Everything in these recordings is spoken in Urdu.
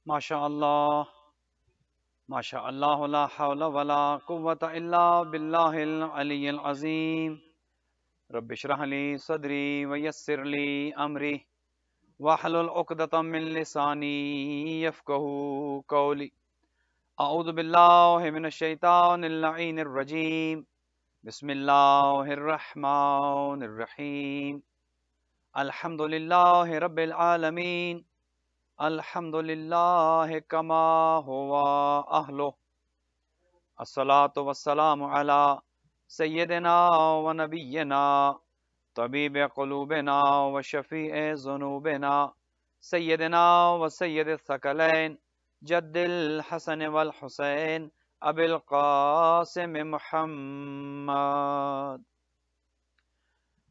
ماشاء اللہ ماشاء اللہ لا حول ولا قوة الا باللہ العلی العظیم رب اشرح لی صدری ویسر لی امری واحلل عقدۃ من لسانی یفقہوا قولی اعوذ باللہ من الشیطان اللعین الرجیم بسم اللہ الرحمن الرحیم الحمد للہ رب العالمین الحمد للہ کما ہوا اہلہ الصلاة والسلام علی سیدنا و نبینا طبیب قلوبنا و شفیع ذنوبنا سیدنا و سید الثقلین جد الحسن والحسین ابی القاسم محمد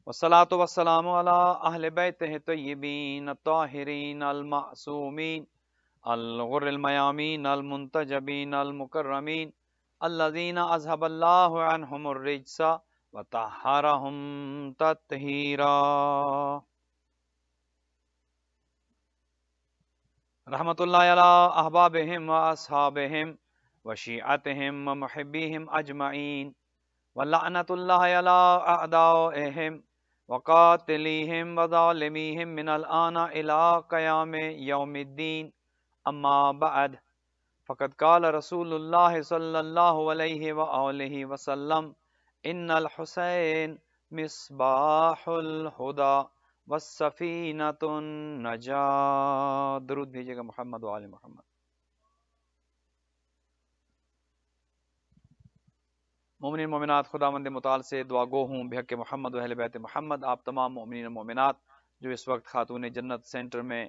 والصلاة والسلام علی اہل بیتہ طیبین الطاہرین المعصومین الغر المیامین المنتجبین المکرمین الذین اذهب اللہ عنہم الرجس وطہرہم تطہیرا رحمت اللہ علی احبابہم و اصحابہم و شیعتہم و محبیہم اجمعین ولعنت اللہ علی اعدائہم وقاتلیہم وظالمیہم من الآن الى قیام یوم الدین اما بعد فقد قال رسول اللہ صلی اللہ علیہ وآلہ وسلم ان الحسین مصباح الہدى والسفینۃ النجاة درود بھیجیے گا محمد و آل محمد۔ مومنین مومنات، خداوند متعال سے دعا گو ہوں بحق محمد و اہل بیت محمد، آپ تمام مومنین و مومنات جو اس وقت خاتون جنت سینٹر میں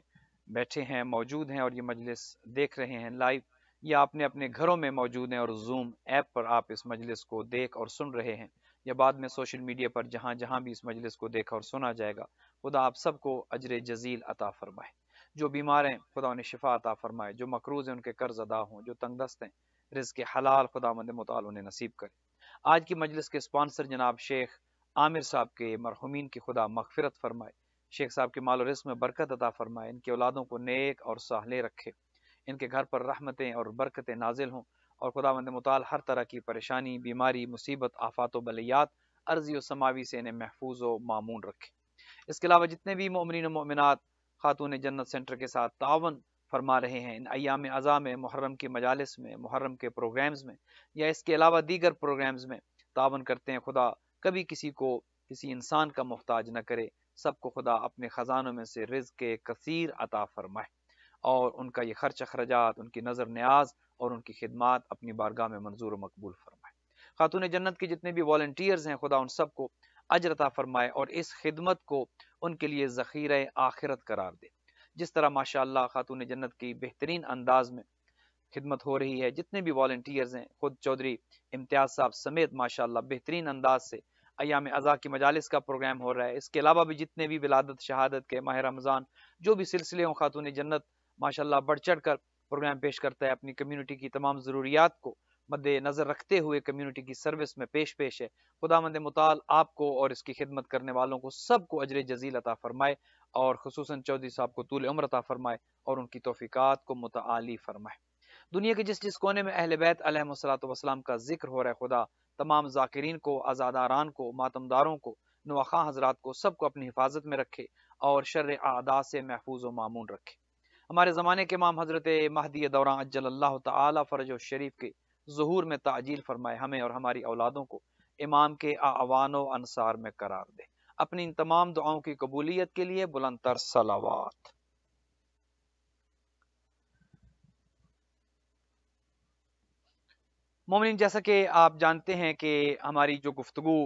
بیٹھے ہیں، موجود ہیں اور یہ مجلس دیکھ رہے ہیں لائیو، یا اپنے اپنے گھروں میں موجود ہیں اور زوم ایپ پر آپ اس مجلس کو دیکھ اور سن رہے ہیں، یا بعد میں سوشل میڈیا پر جہاں جہاں بھی اس مجلس کو دیکھا اور سنا جائے گا، خدا آپ سب کو اجر جزیل عطا فرمائے۔ جو بیمار ہیں خدا انہیں شفا عطا فرمائے، جو مقروض ہیں ان کے قرض ادا ہوں، جو تنگ دست ہیں رزق حلال خداوند متعال انہیں نصیب کرے۔ آج کی مجلس کے اسپانسر جناب شیخ عامر صاحب کے مرحومین کی خدا مغفرت فرمائے، شیخ صاحب کے مال و رزق میں برکت عطا فرمائے، ان کی اولادوں کو نیک اور صالح رکھے، ان کے گھر پر رحمتیں اور برکتیں نازل ہوں، اور خداوند متعال ہر طرح کی پریشانی، بیماری، مصیبت، آفات و بلیات ارضی و سماوی سے انہیں محفوظ و مامون رکھے۔ اس کے علاوہ جتنے بھی مومنین و مومنات خاتون جنت سینٹر کے ساتھ تعاون فرما رہے ہیں ان ایام عزا میں، محرم کی مجالس میں، محرم کے پروگرامز میں، یا اس کے علاوہ دیگر پروگرامز میں تعاون کرتے ہیں، خدا کبھی کسی کو کسی انسان کا محتاج نہ کرے، سب کو خدا اپنے خزانوں میں سے رزق کثیر عطا فرمائے، اور ان کا یہ خرچ اخراجات، ان کی نظر نیاز اور ان کی خدمات اپنی بارگاہ میں منظور و مقبول فرمائے۔ خاتون جنت کے جتنے بھی والنٹیئرز ہیں خدا ان سب کو اجر عطا فرمائے اور اس خدمت کو ان کے لیے ذخیرہ آخرت قرار دے۔ جس طرح ماشاءاللہ خاتون جنت کی بہترین انداز میں خدمت ہو رہی ہے، جتنے بھی والنٹیئرز ہیں، خود چودھری امتیاز صاحب سمیت ماشاءاللہ بہترین انداز سے ایام عزا کی مجالس کا پروگرام ہو رہا ہے، اس کے علاوہ بھی جتنے بھی ولادت شہادت کے، ماہ رمضان، جو بھی سلسلے ہوں، خاتون جنت ماشاءاللہ بڑھ چڑھ کر پروگرام پیش کرتا ہے، اپنی کمیونٹی کی تمام ضروریات کو مد نظر رکھتے ہوئے کمیونٹی کی سروس میں پیش ہے۔ خداوند متعال آپ کو اور اس کی خدمت کرنے والوں کو سب کو اجر جزیل عطا فرمائے، اور خصوصاً چودھری صاحب کو طول عمر عطا فرمائے اور ان کی توفیقات کو متعالی فرمائے۔ دنیا کے جس جس کونے میں اہل بیت علیہ الصلوۃ والسلام کا ذکر ہو رہا ہے، خدا تمام ذاکرین کو، عزاداران کو، ماتمداروں کو، نواخواں حضرات کو، سب کو اپنی حفاظت میں رکھے اور شر اعداء سے محفوظ و مامون رکھے۔ ہمارے زمانے کے امام حضرت مہدی دوران عجل اللہ تعالی فرجہ الشریف کے ظہور میں تعجیل فرمائے، ہمیں اور ہماری اولادوں کو امام کے اعوان و انصار میں قرار دے۔ اپنی ان تمام دعاؤں کی قبولیت کے لیے بلند تر صلوات۔ مومنین، جیسا کہ آپ جانتے ہیں کہ ہماری جو گفتگو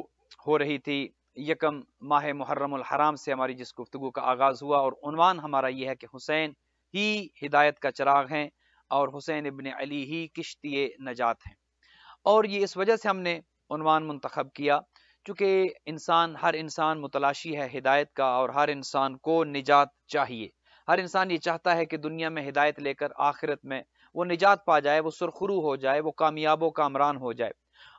ہو رہی تھی، یکم ماہ محرم الحرام سے ہماری جس گفتگو کا آغاز ہوا، اور عنوان ہمارا یہ ہے کہ حسین ہی ہدایت کا چراغ ہیں اور حسین ابن علی ہی کشتی نجات ہیں۔ اور یہ اس وجہ سے ہم نے عنوان منتخب کیا چونکہ ہر انسان متلاشی ہے ہدایت کا، اور ہر انسان کو نجات چاہیے۔ ہر انسان یہ چاہتا ہے کہ دنیا میں ہدایت لے کر آخرت میں وہ نجات پا جائے، وہ سرخرو ہو جائے، وہ کامیاب و کامران ہو جائے۔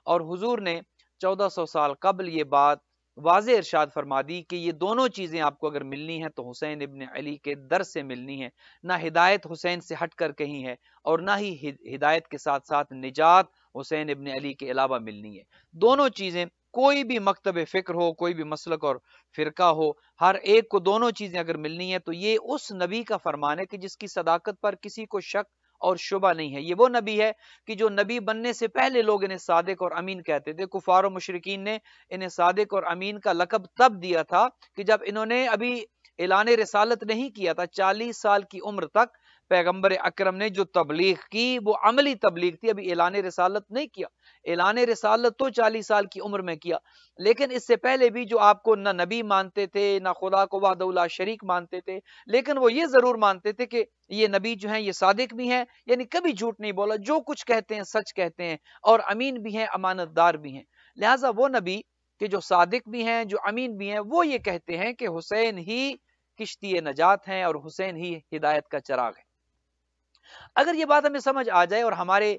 اور حضور نے 1400 سال قبل یہ بات واضح ارشاد فرما دی کہ یہ دونوں چیزیں آپ کو اگر ملنی ہیں تو حسین ابن علی کے در سے ملنی ہے. نہ ہدایت حسین سے ہٹ کر کہیں ہے اور نہ ہی ہدایت کے ساتھ ساتھ نجات حسین ابن علی کے علاوہ ملنی ہے. دونوں چیزیں، کوئی بھی مکتب فکر ہو، کوئی بھی مسلک اور فرقہ ہو، ہر ایک کو دونوں چیزیں اگر ملنی ہے تو یہ اس نبی کا فرمان ہے کہ جس کی صداقت پر کسی کو شک اور شبہ نہیں ہے. یہ وہ نبی ہے کہ جو نبی بننے سے پہلے لوگ انہیں صادق اور امین کہتے تھے. کفار و مشرکین نے انہیں صادق اور امین کا لقب تب دیا تھا کہ جب انہوں نے ابھی اعلان رسالت نہیں کیا تھا. 40 سال کی عمر تک پیغمبر اکرم نے جو تبلیغ کی وہ عملی تبلیغ تھی، ابھی اعلان رسالت نہیں کیا. اعلان رسالت تو 40 سال کی عمر میں کیا، لیکن اس سے پہلے بھی جو آپ کو نہ نبی مانتے تھے نہ خدا کو وحدہ لا شریک مانتے تھے، لیکن وہ یہ ضرور مانتے تھے کہ یہ نبی جو ہیں یہ صادق بھی ہیں، یعنی کبھی جھوٹ نہیں بولا، جو کچھ کہتے ہیں سچ کہتے ہیں، اور امین بھی ہیں، امانت دار بھی ہیں. لہٰذا وہ نبی کہ جو صادق بھی ہیں، جو امین بھی ہیں، وہ یہ کہتے ہیں کہ حسین ہی کشتی نجات ہیں اور حسین ہی ہدایت کا چراغ ہے. اگر یہ بات ہمیں سمجھ آ جائے اور ہمارے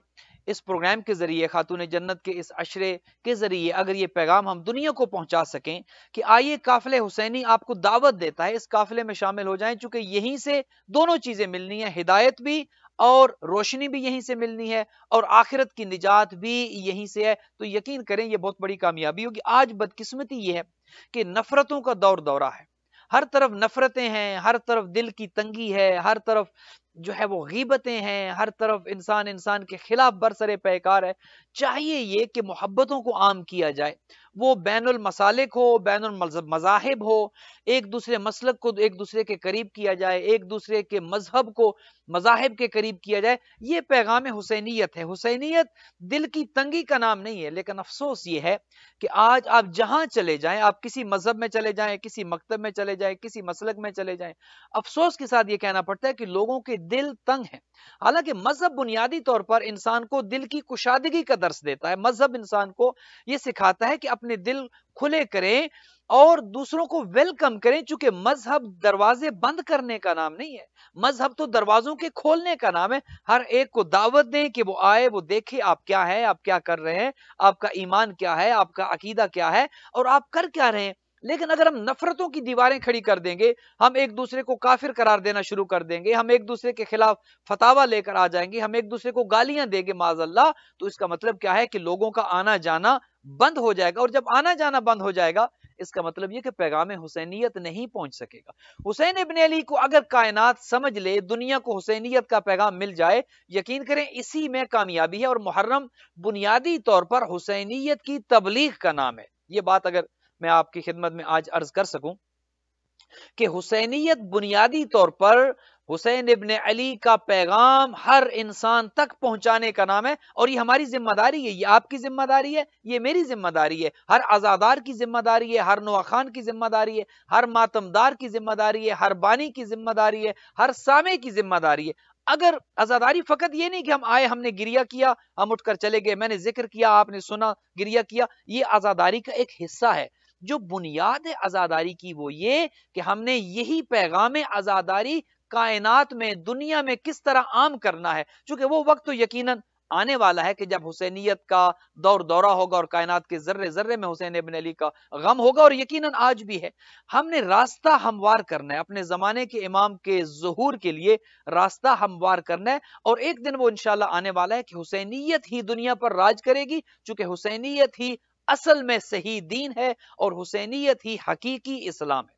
اس پروگرام کے ذریعے، خاتون جنت کے اس عشرے کے ذریعے اگر یہ پیغام ہم دنیا کو پہنچا سکیں کہ آئیے قافلہ حسینی آپ کو دعوت دیتا ہے، اس قافلے میں شامل ہو جائیں، چونکہ یہیں سے دونوں چیزیں ملنی ہیں، ہدایت بھی اور روشنی بھی یہیں سے ملنی ہے اور آخرت کی نجات بھی یہیں سے ہے، تو یقین کریں یہ بہت بڑی کامیابی ہوگی. آج بدقسمتی یہ ہے کہ نفرتوں کا دور دورہ ہے، ہر طرف نفرتیں ہیں، ہر طرف دل کی تنگی ہے، ہر طرف جو ہے وہ غیبتیں ہیں، ہر طرف انسان کے خلاف برسر پیکار ہے. چاہیے یہ کہ محبتوں کو عام کیا جائے، وہ بین المسالک ہو، بین المذاہب ہو، ایک دوسرے مسلک کو ایک دوسرے کے قریب کیا جائے، ایک دوسرے کے مذہب کو مذاہب کے قریب کیا جائے. یہ پیغام حسینیت ہے. حسینیت دل کی تنگی کا نام نہیں ہے، لیکن افسوس یہ ہے کہ آج آپ جہاں چلے جائیں، آپ کسی مذہب میں چلے جائیں، کسی مکتب میں چلے جائیں، کسی مسلک میں چلے جائیں، افسوس کے ساتھ یہ کہنا پڑتا ہے کہ لوگوں کے دل تنگ ہیں. حالانکہ مذہب بنیادی طور پر انسان کو دل کی کشادگی کا درس دیتا ہے. مذہب انسان کو یہ سکھاتا ہے کہ اپنے دل کھلے کریں اور دوسروں کو ویلکم کریں، چونکہ مذہب دروازے بند کرنے کا نام نہیں ہے، مذہب تو دروازوں کے کھولنے کا نام ہے. ہر ایک کو دعوت دیں کہ وہ آئے، وہ دیکھے آپ کیا ہے، آپ کیا کر رہے ہیں، آپ کا ایمان کیا ہے، آپ کا عقیدہ کیا ہے اور آپ کر کیا رہے ہیں. لیکن اگر ہم نفرتوں کی دیواریں کھڑی کر دیں گے، ہم ایک دوسرے کو کافر قرار دینا شروع کر دیں گے، ہم ایک دوسرے کے خلاف فتاوی لے کر آ جائیں گے، ہم ایک دوسرے کو گالیاں دیں گے معاذ اللہ، تو اس کا مطلب کیا ہے کہ لوگوں کا آنا جانا بند ہو جائے گا. اور جب آنا جانا بند ہو جائے گا، اس کا مطلب یہ کہ پیغام حسینیت نہیں پہنچ سکے گا. حسین ابن علی کو اگر کائنات سمجھ لے، دنیا کو حسینیت کا پیغام مل جائے، یقین کریں اسی میں کامیابی ہے. اور محرم بنیادی طور پر حسینیت کی تبلیغ کا نام ہے. یہ بات اگر میں آپ کی خدمت میں آج عرض کر سکوں کہ حسینیت بنیادی طور پر حسین ابن علی کا پیغام ہر انسان تک پہنچانے کا نام ہے. اور یہ ہماری ذمہ داری ہے، یہ آپ کی ذمہ داری ہے، یہ میری ذمہ داری ہے، ہر عزادار کی ذمہ داری ہے، ہر نواخان کی ذمہ داری ہے، ہر ماتمدار کی ذمہ داری ہے، ہر بانی کی ذمہ داری ہے، ہر سامع کی ذمہ داری ہے. اگر عزاداری فقط یہ نہیں کہ ہم آئے، ہم نے گریہ کیا، ہم اٹھ کر چلے گئے، میں نے ذکر کیا، آپ نے سنا، گریہ کیا، یہ عزاداری کا ایک حصہ ہے. جو بنیاد ہے عزاداری کی وہ یہ کہ ہم نے یہی پیغام عزاداری کائنات میں، دنیا میں کس طرح عام کرنا ہے. چونکہ وہ وقت تو یقیناً آنے والا ہے کہ جب حسینیت کا دور دورہ ہوگا اور کائنات کے ذرے ذرے میں حسین ابن علی کا غم ہوگا، اور یقیناً آج بھی ہے. ہم نے راستہ ہموار کرنا ہے، اپنے زمانے کے امام کے ظہور کے لیے راستہ ہموار کرنا ہے. اور ایک دن وہ انشاءاللہ آنے والا ہے کہ حسینیت ہی دنیا پر راج کرے گی، چونکہ حسینیت ہی اصل میں صحیح دین ہے اور حسینیت ہی حقیقی اسلام ہے.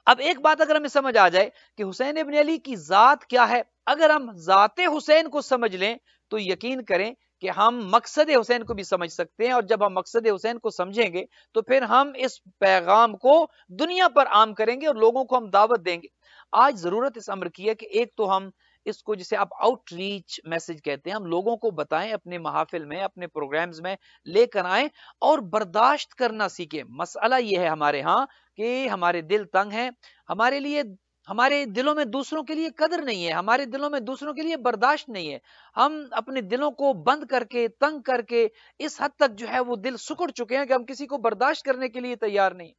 اب ایک بات اگر ہمیں سمجھ آ جائے کہ حسین ابن علی کی ذات کیا ہے، اگر ہم ذات حسین کو سمجھ لیں تو یقین کریں کہ ہم مقصد حسین کو بھی سمجھ سکتے ہیں. اور جب ہم مقصد حسین کو سمجھیں گے تو پھر ہم اس پیغام کو دنیا پر عام کریں گے اور لوگوں کو ہم دعوت دیں گے. آج ضرورت اس امر کی ہے کہ ایک تو ہم اس کو جسے آپ آؤٹ ریچ میسج کہتے ہیں، ہم لوگوں کو بتائیں، اپنے محافل میں، اپنے پروگرامز میں لے کر آئیں اور برداشت کرنا سیکھیں. مسئلہ یہ ہے ہمارے ہاں کہ ہمارے دل تنگ ہیں، ہمارے لیے، ہمارے دلوں میں دوسروں کے لیے قدر نہیں ہے، ہمارے دلوں میں دوسروں کے لیے برداشت نہیں ہے. ہم اپنے دلوں کو بند کر کے، تنگ کر کے اس حد تک جو ہے وہ دل سکڑ چکے ہیں کہ ہم کسی کو برداشت کرنے کے لیے تیار نہیں.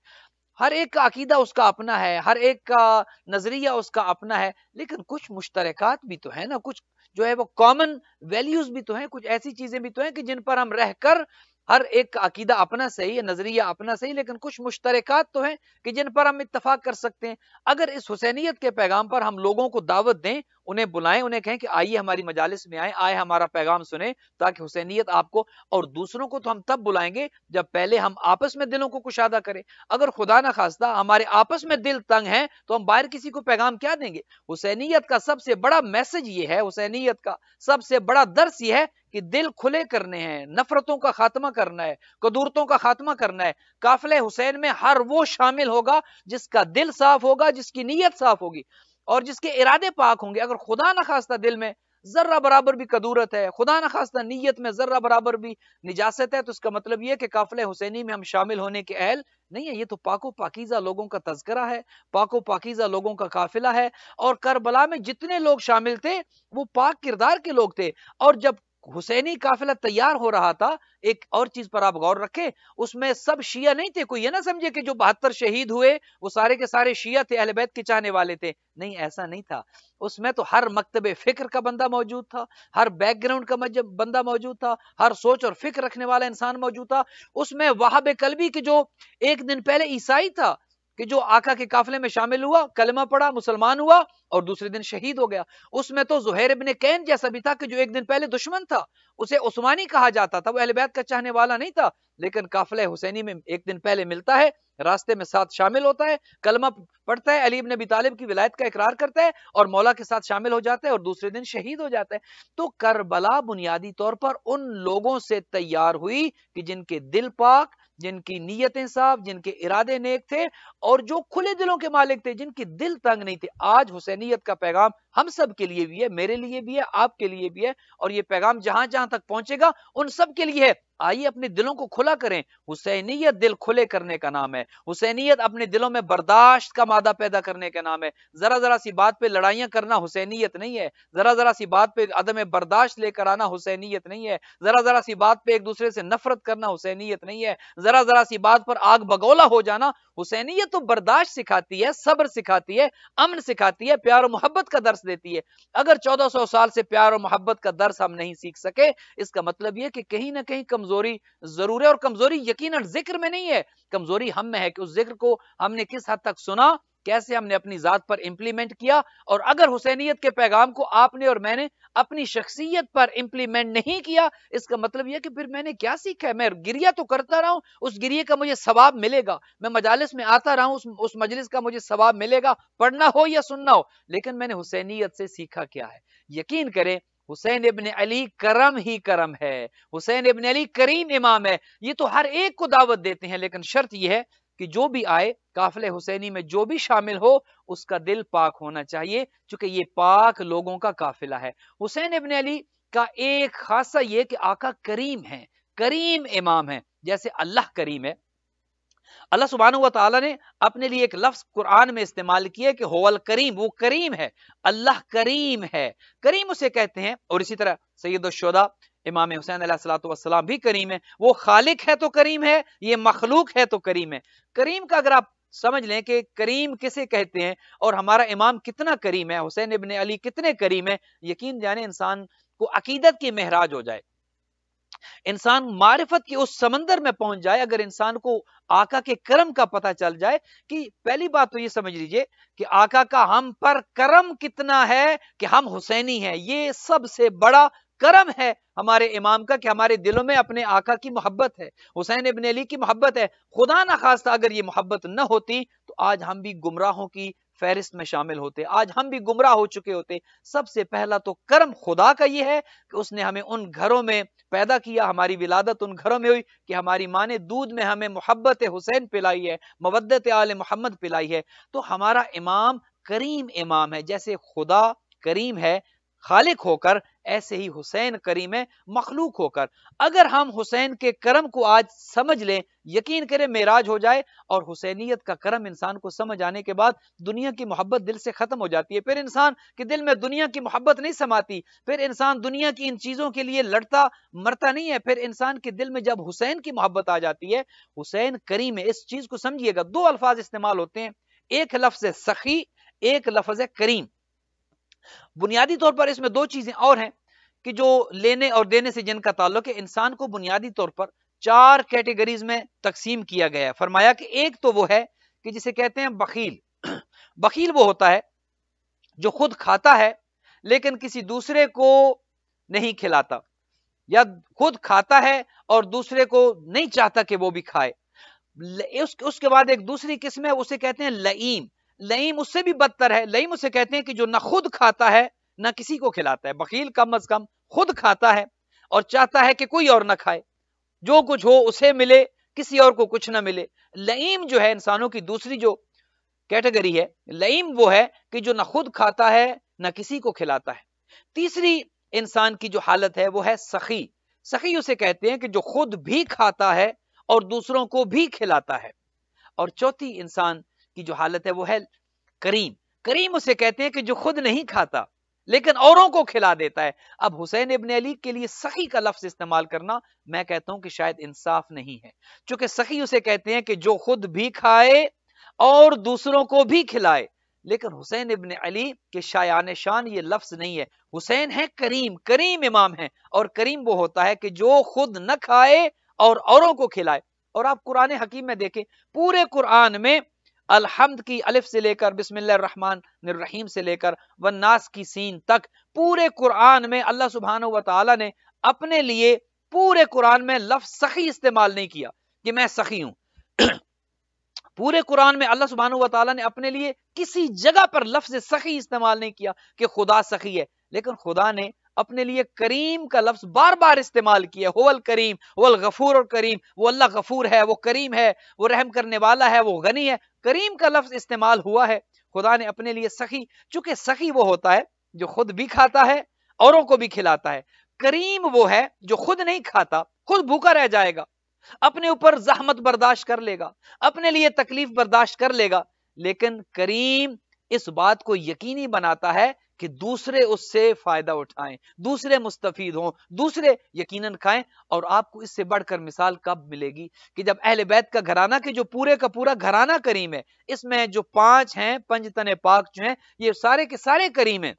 ہر ایک کا عقیدہ اس کا اپنا ہے، ہر ایک کا نظریہ اس کا اپنا ہے، لیکن کچھ مشترکات بھی تو ہیں نا، کچھ جو ہے وہ کامن ویلیوز بھی تو ہیں، کچھ ایسی چیزیں بھی تو ہیں کہ جن پر ہم رہ کر ہر ایک کا عقیدہ اپنا صحیح ہے، نظریہ اپنا صحیح، لیکن کچھ مشترکات تو ہیں کہ جن پر ہم اتفاق کر سکتے ہیں۔ اگر اس حسینیت کے پیغام پر ہم لوگوں کو دعوت دیں، انہیں بلائیں، انہیں کہیں کہ آئیے ہماری مجالس میں آئے ہمارا پیغام سنیں، تاکہ حسینیت آپ کو، اور دوسروں کو تو ہم تب بلائیں گے جب پہلے ہم آپس میں دلوں کو کشادہ کریں۔ اگر خدا نہ خواستہ ہمارے آپس میں دل تنگ ہیں تو ہم باہر کسی کو پیغام کیا دیں گے؟ حسینیت کا سب سے بڑا میسج یہ ہے، حسینیت کا سب سے بڑا درس یہ ہے کہ دل کھلے کرنے ہیں، نفرتوں کا خاتمہ کرنا ہے، قدورتوں کا خاتمہ کرنا ہے۔ قافلہ حسین میں ہر وہ شامل ہوگا جس کا دل صاف ہوگا، جس کی نیت صاف ہوگی اور جس کے ارادے پاک ہوں گے۔ اگر خدا نہ خواستہ دل میں ذرہ برابر بھی قدورت ہے، خدا نہ خواستہ نیت میں ذرہ برابر بھی نجاست ہے، تو اس کا مطلب یہ ہے کہ قافلہ حسینی میں ہم شامل ہونے کے اہل نہیں ہے۔ یہ تو پاک و پاکیزہ لوگوں کا تذکرہ ہے، پاک و پاکیزہ لوگوں کا قافلہ ہے، اور کربلا میں جتنے لوگ شامل تھے وہ پاک کردار کے لوگ تھے۔ اور جب حسینی قافلہ تیار ہو رہا تھا، ایک اور چیز پر آپ غور رکھیں، اس میں سب شیعہ نہیں تھے۔ کوئی یہ نہ سمجھے کہ جو 72 شہید ہوئے وہ سارے کے سارے شیعہ تھے، اہل بیت کے چاہنے والے تھے، نہیں، ایسا نہیں تھا۔ اس میں تو ہر مکتب فکر کا بندہ موجود تھا، ہر بیک گراؤنڈ کا بندہ موجود تھا، ہر سوچ اور فکر رکھنے والا انسان موجود تھا۔ اس میں وہاب قلبی کی جو ایک دن پہلے عیسائی تھا کہ جو آقا کے قافلے میں شامل ہوا، کلمہ پڑھا، مسلمان ہوا اور دوسرے دن شہید ہو گیا۔ اس میں تو زہیر ابن کین جیسا بھی تھا کہ جو ایک دن پہلے دشمن تھا، اسے عثمانی کہا جاتا تھا، وہ اہل بیت کا چاہنے والا نہیں تھا، لیکن قافلہ حسینی میں ایک دن پہلے ملتا ہے، راستے میں ساتھ شامل ہوتا ہے، کلمہ پڑھتا ہے، علی ابن ابی طالب کی ولایت کا اقرار کرتا ہے اور مولا کے ساتھ شامل ہو جاتا ہے اور دوسرے دن شہید ہو جاتا ہے۔ تو کربلا بنیادی طور پر ان لوگوں سے تیار ہوئی کہ جن کے دل پاک، جن کی نیتیں صاف، جن کے ارادے نیک تھے اور جو کھلے دلوں کے مالک تھے، جن کی دل تنگ نہیں تھے۔ آج حسینیت کا پیغام ہم سب کے لیے بھی ہے، میرے لیے بھی ہے، آپ کے لیے بھی ہے، اور یہ پیغام جہاں جہاں تک پہنچے گا ان سب کے لیے ہے۔ آئیے اپنے دلوں کو کھلا کریں۔ حسینیت دل کھلے کرنے کا نام ہے، حسینیت اپنے دلوں میں برداشت کا مادہ پیدا کرنے کا نام ہے۔ ذرا ذرا سی بات پہ لڑائیاں کرنا حسینیت نہیں ہے، ذرا ذرا سی بات پہ عدم برداشت لے کر آنا حسینیت نہیں ہے، ذرا ذرا سی بات پہ ایک دوسرے سے نفرت کرنا حسینیت نہیں ہے، ذرا ذرا سی بات پر آگ بگولا ہو جانا۔ حسینیت تو برداشت سکھاتی ہے، صبر سکھاتی ہے، امن سکھاتی ہے، پیار و محبت کا درس دیتی ہے۔ اگر 1400 سال سے پیار و محبت کا درس ہم نہیں سیکھ سکے، اس کا مطلب یہ کہ کہیں نہ کہیں کمزوری ضرور ہے، اور کمزوری یقیناً ذکر میں نہیں ہے، کمزوری ہم میں ہے کہ اس ذکر کو ہم نے کس حد تک سنا، کیسے ہم نے اپنی ذات پر امپلیمنٹ کیا۔ اور اگر حسینیت کے پیغام کو آپ نے اور میں نے اپنی شخصیت پر امپلیمنٹ نہیں کیا، اس کا مطلب یہ کہ پھر میں نے کیا سیکھا ہے؟ میں گریہ تو کرتا رہا ہوں، اس گریہ کا مجھے ثواب ملے گا، میں مجالس میں آتا رہا ہوں، اس مجلس کا مجھے ثواب ملے گا، پڑھنا ہو یا سننا ہو، لیکن میں نے حسینیت سے سیکھا کیا ہے؟ یقین کریں حسین ابن علی کرم ہی کرم ہے، حسین ابن علی کریم امام ہے۔ یہ تو ہر ایک کو دعوت دیتے ہیں، لیکن شرط یہ ہے کہ جو بھی آئے قافلہ حسینی میں، جو بھی شامل ہو، اس کا دل پاک ہونا چاہیے، چونکہ یہ پاک لوگوں کا قافلہ ہے۔ حسین ابن علی کا ایک خاصہ یہ کہ آقا کریم ہے، کریم امام ہے، جیسے اللہ کریم ہے۔ اللہ سبحانہ و تعالیٰ نے اپنے لیے ایک لفظ قرآن میں استعمال کیا کہ هو الکریم، وہ کریم ہے، اللہ کریم ہے، کریم اسے کہتے ہیں۔ اور اسی طرح سید الشہداء امام حسین علیہ السلام بھی کریم ہے، وہ خالق ہے تو کریم ہے، یہ مخلوق ہے تو کریم ہے۔ کریم کا اگر آپ سمجھ لیں کہ کریم کسے کہتے ہیں اور ہمارا امام کتنا کریم ہے، حسین ابن علی کتنے کریم ہے، یقین جانے انسان کو عقیدت کی معراج ہو جائے، انسان معرفت کی اس سمندر میں پہنچ جائے۔ اگر انسان کو آقا کے کرم کا پتہ چل جائے کہ پہلی بات تو یہ سمجھ لیجئے کہ آقا کا ہم پر کرم کتنا ہے کہ ہم حسینی ہیں، یہ سب سے بڑا کرم ہے ہمارے امام کا کہ ہمارے دلوں میں اپنے آقا کی محبت ہے، حسین ابن علی کی محبت ہے۔ خدا نہ خواستہ اگر یہ محبت نہ ہوتی تو آج ہم بھی گمراہوں کی فہرست میں شامل ہوتے، آج ہم بھی گمراہ ہو چکے ہوتے۔ سب سے پہلا تو کرم خدا کا یہ ہے کہ اس نے ہمیں ان گھروں میں پیدا کیا، ہماری ولادت ان گھروں میں ہوئی کہ ہماری ماں نے دودھ میں ہمیں محبت حسین پلائی ہے، مودت آل محمد پلائی ہے۔ تو ہمارا امام کریم امام ہے، جیسے خدا کریم ہے خالق ہو کر، ایسے ہی حسین کریم ہے مخلوق ہو کر۔ اگر ہم حسین کے کرم کو آج سمجھ لیں، یقین کریں معراج ہو جائے، اور حسینیت کا کرم انسان کو سمجھ آنے کے بعد دنیا کی محبت دل سے ختم ہو جاتی ہے۔ پھر انسان کے دل میں دنیا کی محبت نہیں سماتی، پھر انسان دنیا کی ان چیزوں کے لیے لڑتا مرتا نہیں ہے۔ پھر انسان کے دل میں جب حسین کی محبت آ جاتی ہے، حسین کریم ہے، اس چیز کو سمجھیے گا۔ دو الفاظ استعمال ہوتے ہیں، ایک لفظ ہے سخی، ایک لفظ ہے کریم۔ بنیادی طور پر اس میں دو چیزیں اور ہیں کہ جو لینے اور دینے سے جن کا تعلق ہے۔ انسان کو بنیادی طور پر 4 کیٹیگریز میں تقسیم کیا گیا ہے. فرمایا کہ ایک تو وہ ہے کہ جسے کہتے ہیں بخیل. بخیل وہ ہوتا ہے جو خود کھاتا ہے لیکن کسی دوسرے کو نہیں کھلاتا, یا خود کھاتا ہے اور دوسرے کو نہیں چاہتا کہ وہ بھی کھائے. اس کے بعد ایک دوسری قسم ہے, اسے کہتے ہیں لئیم. لئیم اس سے بھی بدتر ہے. لئیم اسے کہتے ہیں کہ جو نہ خود کھاتا ہے نہ کسی کو کھلاتا ہے. بخیل کم از کم خود کھاتا ہے اور چاہتا ہے کہ کوئی اور نہ کھائے, جو کچھ ہو اسے ملے, کسی اور کو کچھ نہ ملے. لئیم جو ہے انسانوں کی دوسری جو کیٹیگری ہے, لئیم وہ ہے کہ جو نہ خود کھاتا ہے نہ کسی کو کھلاتا ہے. تیسری انسان کی جو حالت ہے وہ ہے سخی. سخی اسے کہتے ہیں کہ جو خود بھی کھاتا ہے اور دوسروں کو بھی کھلاتا ہے. اور چوتھی انسان کی جو حالت ہے وہ ہے کریم. کریم اسے کہتے ہیں کہ جو خود نہیں کھاتا لیکن اوروں کو کھلا دیتا ہے. اب حسین ابن علی کے لیے سخی کا لفظ استعمال کرنا میں کہتا ہوں کہ شاید انصاف نہیں ہے, چونکہ سخی اسے کہتے ہیں کہ جو خود بھی کھائے اور دوسروں کو بھی کھلائے. لیکن حسین ابن علی کے شایان شان یہ لفظ نہیں ہے. حسین ہے کریم, کریم امام ہے, اور کریم وہ ہوتا ہے کہ جو خود نہ کھائے اور اوروں کو کھلائے. اور آپ قرآن حکیم میں دیکھیں, پورے قرآن میں الحمد کی الف سے لے کر بسم اللہ الرحمن الرحیم سے لے کر والناس کی سین تک, پورے قرآن میں اللہ سبحانہ و تعالی نے اپنے لیے پورے قرآن میں لفظ سخی استعمال نہیں کیا کہ میں سخی ہوں. پورے قرآن میں اللہ سبحانہ و تعالیٰ نے اپنے لیے کسی جگہ پر لفظ سخی استعمال نہیں کیا کہ خدا سخی ہے, لیکن خدا نے اپنے لیے کریم کا لفظ بار بار استعمال کیا. هو الکریم, هو الغفور الکریم, وہ اللہ غفور ہے, وہ کریم ہے, وہ رحم کرنے والا ہے, وہ غنی ہے. کریم کا لفظ استعمال ہوا ہے. خدا نے اپنے لیے سخی, چونکہ سخی وہ ہوتا ہے جو خود بھی کھاتا ہے اوروں کو بھی کھلاتا ہے. کریم وہ ہے جو خود نہیں کھاتا, خود بھوکا رہ جائے گا, اپنے اوپر زحمت برداشت کر لے گا, اپنے لیے تکلیف برداشت کر لے گا, لیکن کریم اس بات کو یقینی بناتا ہے کہ دوسرے اس سے فائدہ اٹھائیں, دوسرے مستفید ہوں, دوسرے یقیناً کھائیں. اور آپ کو اس سے بڑھ کر مثال کب ملے گی کہ جب اہل بیت کا گھرانہ کے جو پورے کا پورا گھرانہ کریم ہے, اس میں جو 5 ہیں پنجتن پاک جو ہیں یہ سارے کے سارے کریم ہیں,